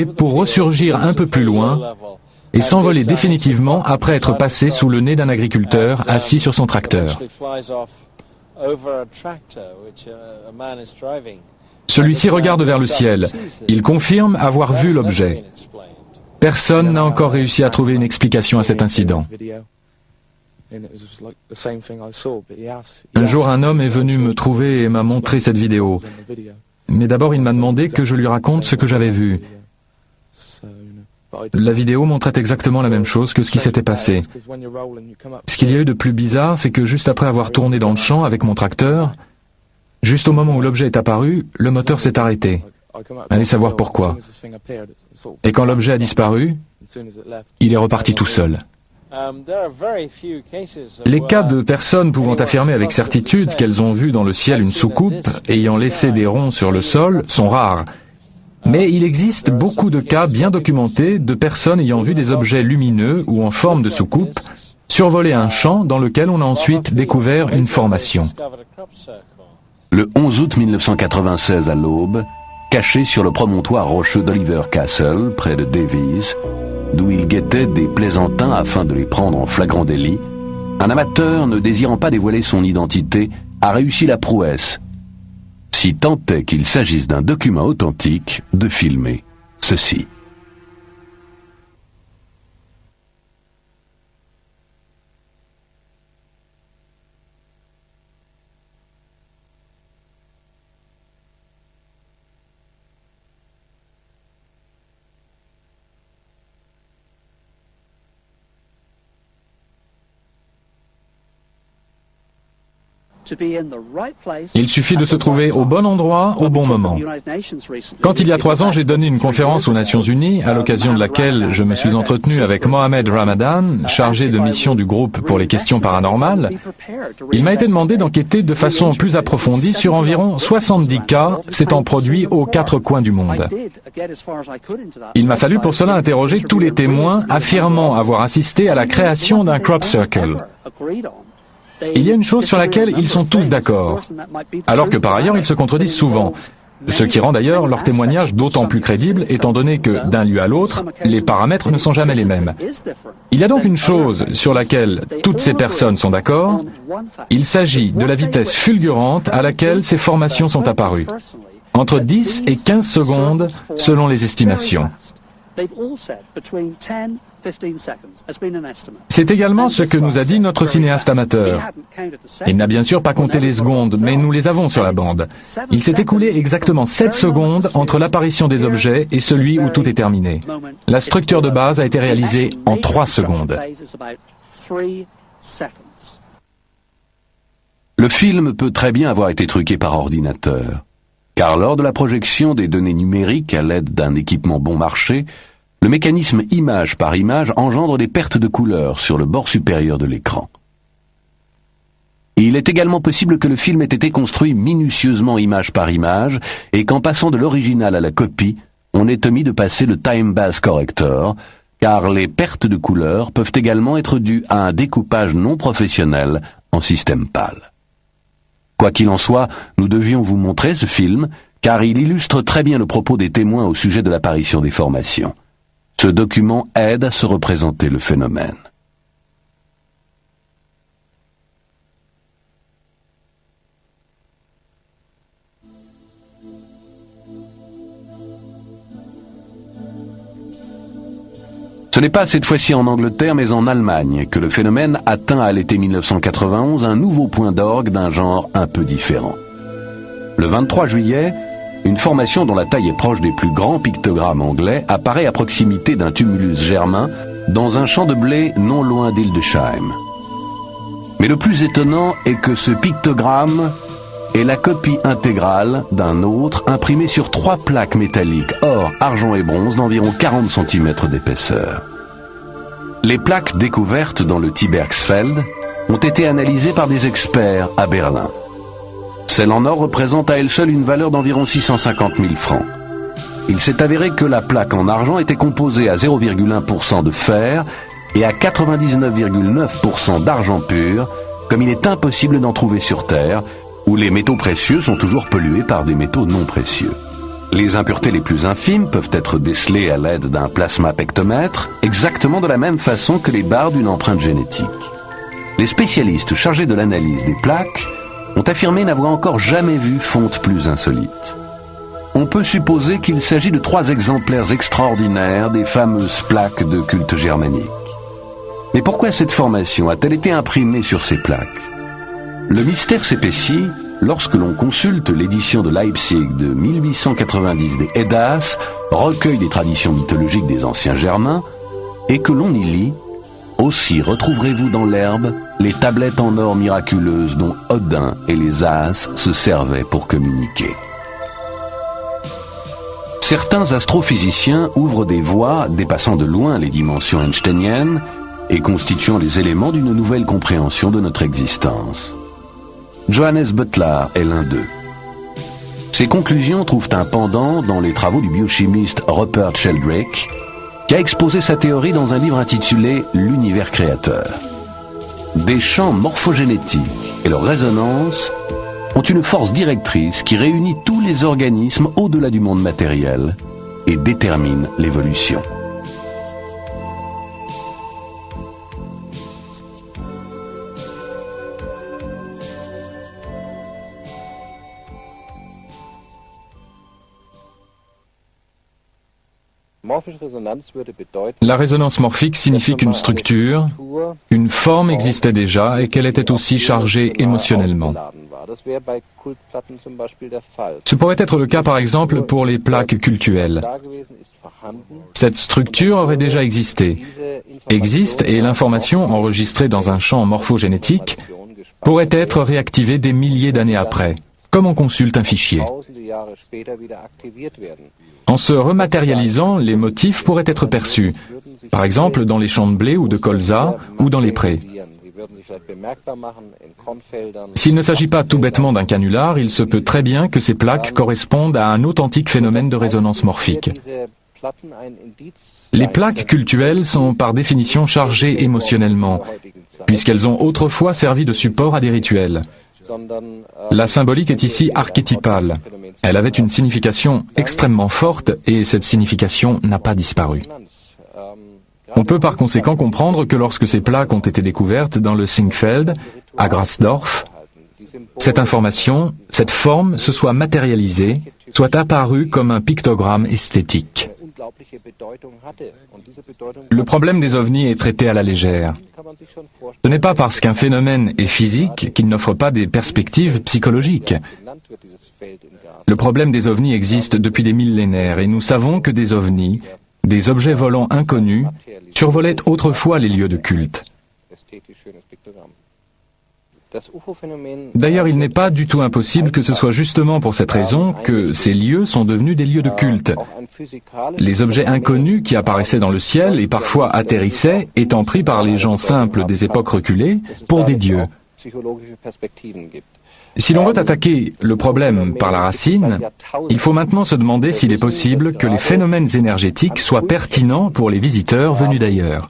pour ressurgir un peu plus loin et s'envoler définitivement après être passé sous le nez d'un agriculteur assis sur son tracteur. Celui-ci regarde vers le ciel. Il confirme avoir vu l'objet. Personne n'a encore réussi à trouver une explication à cet incident. Un jour, un homme est venu me trouver et m'a montré cette vidéo. Mais d'abord, il m'a demandé que je lui raconte ce que j'avais vu. La vidéo montrait exactement la même chose que ce qui s'était passé. Ce qu'il y a eu de plus bizarre, c'est que juste après avoir tourné dans le champ avec mon tracteur, juste au moment où l'objet est apparu, le moteur s'est arrêté. Allez savoir pourquoi. Et quand l'objet a disparu, il est reparti tout seul. Les cas de personnes pouvant affirmer avec certitude qu'elles ont vu dans le ciel une soucoupe ayant laissé des ronds sur le sol sont rares. Mais il existe beaucoup de cas bien documentés de personnes ayant vu des objets lumineux ou en forme de soucoupe survoler un champ dans lequel on a ensuite découvert une formation. Le 11 août 1996 à l'aube, caché sur le promontoire rocheux d'Oliver Castle, près de Davies, d'où il guettait des plaisantins afin de les prendre en flagrant délit, un amateur ne désirant pas dévoiler son identité a réussi la prouesse, si tant est qu'il s'agisse d'un document authentique, de filmer ceci. Il suffit de se trouver au bon endroit, au bon moment. Quand il y a 3 ans, j'ai donné une conférence aux Nations Unies, à l'occasion de laquelle je me suis entretenu avec Mohamed Ramadan, chargé de mission du groupe pour les questions paranormales. Il m'a été demandé d'enquêter de façon plus approfondie sur environ 70 cas s'étant produits aux 4 coins du monde. Il m'a fallu pour cela interroger tous les témoins affirmant avoir assisté à la création d'un crop circle. Il y a une chose sur laquelle ils sont tous d'accord, alors que par ailleurs ils se contredisent souvent, ce qui rend d'ailleurs leur témoignage d'autant plus crédible étant donné que, d'un lieu à l'autre, les paramètres ne sont jamais les mêmes. Il y a donc une chose sur laquelle toutes ces personnes sont d'accord, il s'agit de la vitesse fulgurante à laquelle ces formations sont apparues, entre 10 et 15 secondes selon les estimations. C'est également ce que nous a dit notre cinéaste amateur. Il n'a bien sûr pas compté les secondes, mais nous les avons sur la bande. Il s'est écoulé exactement 7 secondes entre l'apparition des objets et celui où tout est terminé. La structure de base a été réalisée en 3 secondes. Le film peut très bien avoir été truqué par ordinateur, car lors de la projection des données numériques à l'aide d'un équipement bon marché, le mécanisme image par image engendre des pertes de couleur sur le bord supérieur de l'écran. Il est également possible que le film ait été construit minutieusement image par image et qu'en passant de l'original à la copie, on ait omis de passer le Time Base Corrector, car les pertes de couleur peuvent également être dues à un découpage non professionnel en système PAL. Quoi qu'il en soit, nous devions vous montrer ce film, car il illustre très bien le propos des témoins au sujet de l'apparition des formations. Ce document aide à se représenter le phénomène. Ce n'est pas cette fois-ci en Angleterre, mais en Allemagne, que le phénomène atteint à l'été 1991 un nouveau point d'orgue d'un genre un peu différent. Le 23 juillet, une formation dont la taille est proche des plus grands pictogrammes anglais apparaît à proximité d'un tumulus germain dans un champ de blé non loin d'Hildesheim. Mais le plus étonnant est que ce pictogramme est la copie intégrale d'un autre imprimé sur 3 plaques métalliques or, argent et bronze d'environ 40 cm d'épaisseur. Les plaques découvertes dans le Tibergsfeld ont été analysées par des experts à Berlin. Celle en or représente à elle seule une valeur d'environ 650 000 francs. Il s'est avéré que la plaque en argent était composée à 0,1% de fer et à 99,9% d'argent pur, comme il est impossible d'en trouver sur Terre, où les métaux précieux sont toujours pollués par des métaux non précieux. Les impuretés les plus infimes peuvent être décelées à l'aide d'un plasmapectomètre, exactement de la même façon que les barres d'une empreinte génétique. Les spécialistes chargés de l'analyse des plaques ont affirmé n'avoir encore jamais vu fonte plus insolite. On peut supposer qu'il s'agit de 3 exemplaires extraordinaires des fameuses plaques de culte germanique. Mais pourquoi cette formation a-t-elle été imprimée sur ces plaques? Le mystère s'épaissit lorsque l'on consulte l'édition de Leipzig de 1890 des Eddas, recueil des traditions mythologiques des anciens Germains, et que l'on y lit « Aussi retrouverez-vous dans l'herbe les tablettes en or miraculeuses dont Odin et les As se servaient pour communiquer. » Certains astrophysiciens ouvrent des voies dépassant de loin les dimensions einsteiniennes et constituant les éléments d'une nouvelle compréhension de notre existence. Johannes Butler est l'un d'eux. Ces conclusions trouvent un pendant dans les travaux du biochimiste Rupert Sheldrake, qui a exposé sa théorie dans un livre intitulé « L'univers créateur ». Des champs morphogénétiques et leur résonance ont une force directrice qui réunit tous les organismes au-delà du monde matériel et détermine l'évolution. La résonance morphique signifie qu'une structure, une forme existait déjà et qu'elle était aussi chargée émotionnellement. Ce pourrait être le cas par exemple pour les plaques cultuelles. Cette structure aurait déjà existé, existe et l'information enregistrée dans un champ morphogénétique pourrait être réactivée des milliers d'années après, comme on consulte un fichier. En se rematérialisant, les motifs pourraient être perçus, par exemple dans les champs de blé ou de colza ou dans les prés. S'il ne s'agit pas tout bêtement d'un canular, il se peut très bien que ces plaques correspondent à un authentique phénomène de résonance morphique. Les plaques cultuelles sont par définition chargées émotionnellement, puisqu'elles ont autrefois servi de support à des rituels. La symbolique est ici archétypale. Elle avait une signification extrêmement forte et cette signification n'a pas disparu. On peut par conséquent comprendre que lorsque ces plaques ont été découvertes dans le Singfeld, à Grasdorf, cette information, cette forme se soit matérialisée, soit apparue comme un pictogramme esthétique. Le problème des ovnis est traité à la légère. Ce n'est pas parce qu'un phénomène est physique qu'il n'offre pas des perspectives psychologiques. Le problème des ovnis existe depuis des millénaires et nous savons que des ovnis, des objets volants inconnus, survolaient autrefois les lieux de culte. D'ailleurs, il n'est pas du tout impossible que ce soit justement pour cette raison que ces lieux sont devenus des lieux de culte. Les objets inconnus qui apparaissaient dans le ciel et parfois atterrissaient, étant pris par les gens simples des époques reculées pour des dieux. Si l'on veut attaquer le problème par la racine, il faut maintenant se demander s'il est possible que les phénomènes énergétiques soient pertinents pour les visiteurs venus d'ailleurs.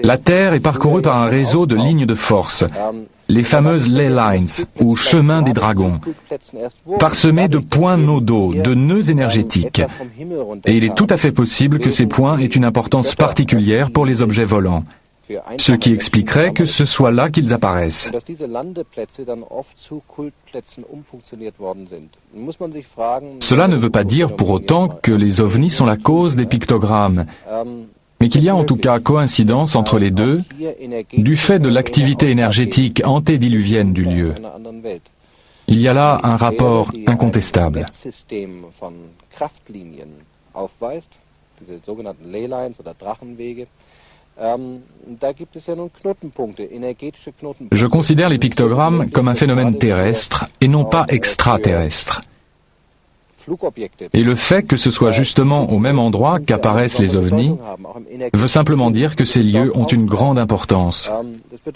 La Terre est parcourue par un réseau de lignes de force, les fameuses ley lines, ou chemins des dragons, parsemés de points nodaux, de nœuds énergétiques. Et il est tout à fait possible que ces points aient une importance particulière pour les objets volants, ce qui expliquerait que ce soit là qu'ils apparaissent. Cela ne veut pas dire pour autant que les ovnis sont la cause des pictogrammes, mais qu'il y a en tout cas coïncidence entre les deux, du fait de l'activité énergétique antédiluvienne du lieu. Il y a là un rapport incontestable. Je considère les pictogrammes comme un phénomène terrestre et non pas extraterrestre. Et le fait que ce soit justement au même endroit qu'apparaissent les ovnis veut simplement dire que ces lieux ont une grande importance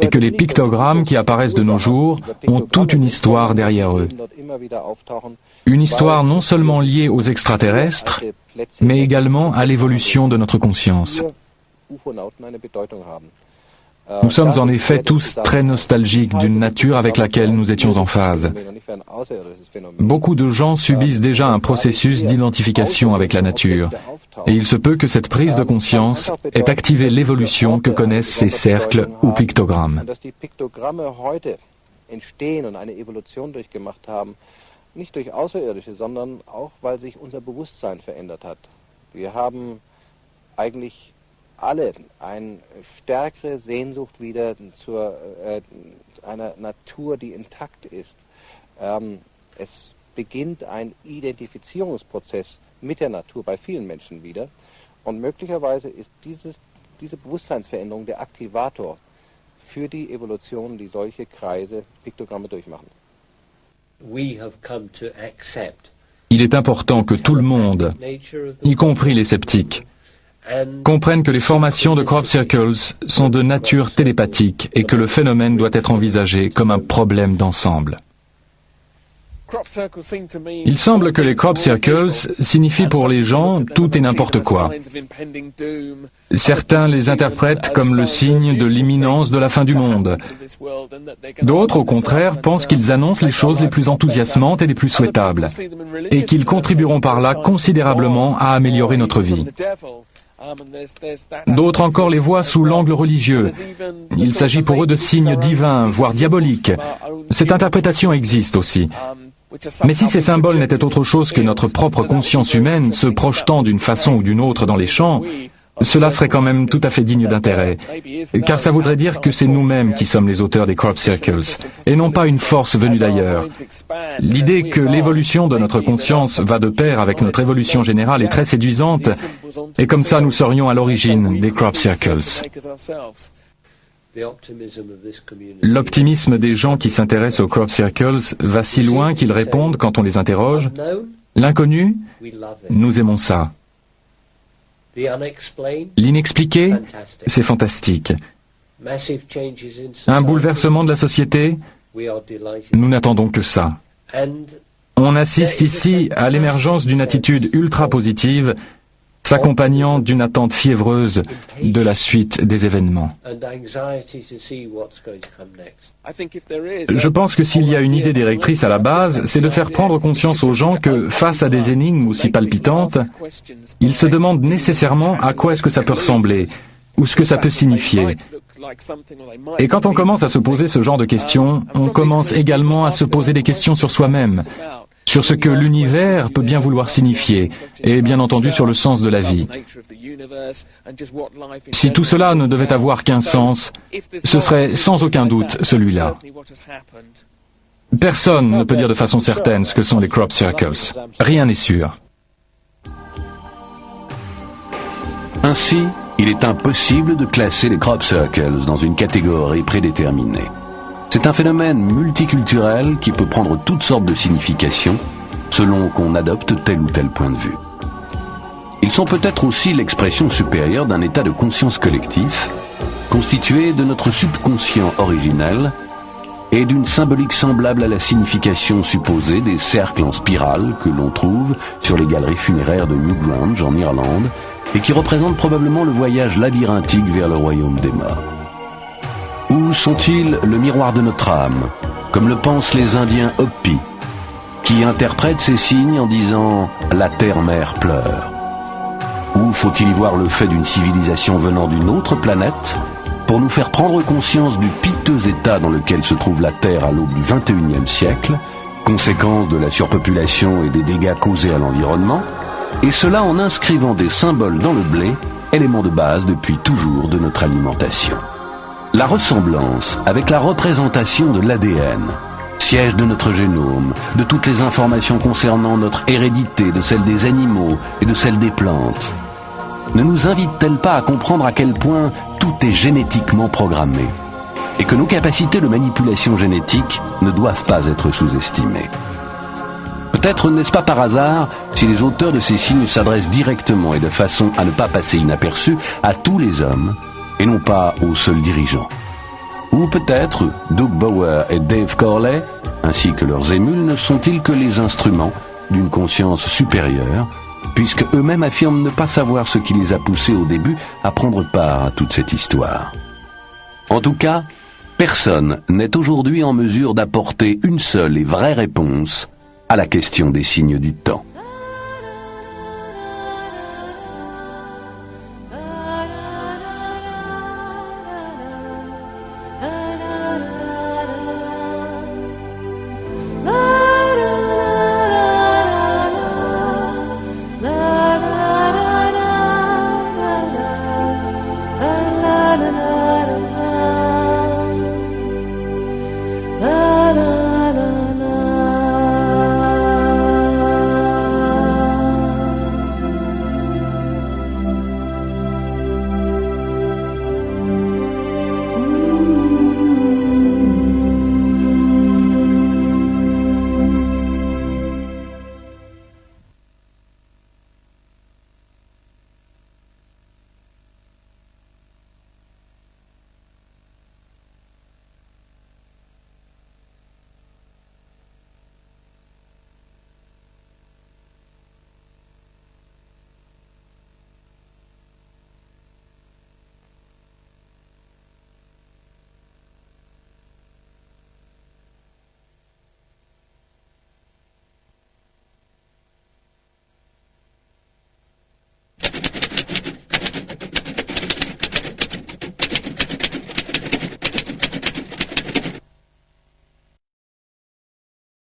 et que les pictogrammes qui apparaissent de nos jours ont toute une histoire derrière eux. Une histoire non seulement liée aux extraterrestres, mais également à l'évolution de notre conscience. Nous sommes en effet tous très nostalgiques d'une nature avec laquelle nous étions en phase. Beaucoup de gens subissent déjà un processus d'identification avec la nature, et il se peut que cette prise de conscience ait activé l'évolution que connaissent ces cercles ou pictogrammes. Nicht durch Außerirdische, sondern auch, weil sich unser Bewusstsein verändert hat. Wir haben eigentlich alle eine stärkere Sehnsucht wieder zu einer Natur, die intakt ist. Es beginnt ein Identifizierungsprozess mit der Natur bei vielen Menschen wieder. Und möglicherweise ist diese Bewusstseinsveränderung der Aktivator für die Evolution, die solche Kreise, Piktogramme durchmachen. Il est important que tout le monde, y compris les sceptiques, comprennent que les formations de crop circles sont de nature télépathique et que le phénomène doit être envisagé comme un problème d'ensemble. Il semble que les crop circles signifient pour les gens tout et n'importe quoi. Certains les interprètent comme le signe de l'imminence de la fin du monde. D'autres, au contraire, pensent qu'ils annoncent les choses les plus enthousiasmantes et les plus souhaitables, et qu'ils contribueront par là considérablement à améliorer notre vie. D'autres encore les voient sous l'angle religieux. Il s'agit pour eux de signes divins, voire diaboliques. Cette interprétation existe aussi. Mais si ces symboles n'étaient autre chose que notre propre conscience humaine se projetant d'une façon ou d'une autre dans les champs, cela serait quand même tout à fait digne d'intérêt, car ça voudrait dire que c'est nous-mêmes qui sommes les auteurs des crop circles, et non pas une force venue d'ailleurs. L'idée que l'évolution de notre conscience va de pair avec notre évolution générale est très séduisante, et comme ça nous serions à l'origine des crop circles. L'optimisme des gens qui s'intéressent aux crop circles va si loin qu'ils répondent quand on les interroge « L'inconnu, nous aimons ça. L'inexpliqué, c'est fantastique. Un bouleversement de la société, nous n'attendons que ça. » On assiste ici à l'émergence d'une attitude ultra-positive, s'accompagnant d'une attente fiévreuse de la suite des événements. Je pense que s'il y a une idée directrice à la base, c'est de faire prendre conscience aux gens que, face à des énigmes aussi palpitantes, ils se demandent nécessairement à quoi est-ce que ça peut ressembler, ou ce que ça peut signifier. Et quand on commence à se poser ce genre de questions, on commence également à se poser des questions sur soi-même, sur ce que l'univers peut bien vouloir signifier, et bien entendu sur le sens de la vie. Si tout cela ne devait avoir qu'un sens, ce serait sans aucun doute celui-là. Personne ne peut dire de façon certaine ce que sont les crop circles. Rien n'est sûr. Ainsi, il est impossible de classer les crop circles dans une catégorie prédéterminée. C'est un phénomène multiculturel qui peut prendre toutes sortes de significations selon qu'on adopte tel ou tel point de vue. Ils sont peut-être aussi l'expression supérieure d'un état de conscience collectif constitué de notre subconscient originel et d'une symbolique semblable à la signification supposée des cercles en spirale que l'on trouve sur les galeries funéraires de Newgrange en Irlande et qui représentent probablement le voyage labyrinthique vers le royaume des morts. Ou sont-ils le miroir de notre âme, comme le pensent les Indiens Hopi, qui interprètent ces signes en disant « la terre-mère pleure » ? Ou faut-il y voir le fait d'une civilisation venant d'une autre planète pour nous faire prendre conscience du piteux état dans lequel se trouve la Terre à l'aube du XXIe siècle, conséquence de la surpopulation et des dégâts causés à l'environnement, et cela en inscrivant des symboles dans le blé, élément de base depuis toujours de notre alimentation. La ressemblance avec la représentation de l'ADN, siège de notre génome, de toutes les informations concernant notre hérédité, de celle des animaux et de celle des plantes, ne nous invite-t-elle pas à comprendre à quel point tout est génétiquement programmé et que nos capacités de manipulation génétique ne doivent pas être sous-estimées ? Peut-être n'est-ce pas par hasard si les auteurs de ces signes s'adressent directement et de façon à ne pas passer inaperçus à tous les hommes et non pas aux seuls dirigeants. Ou peut-être Doug Bauer et Dave Corley, ainsi que leurs émules, ne sont-ils que les instruments d'une conscience supérieure, puisque eux-mêmes affirment ne pas savoir ce qui les a poussés au début à prendre part à toute cette histoire. En tout cas, personne n'est aujourd'hui en mesure d'apporter une seule et vraie réponse à la question des signes du temps.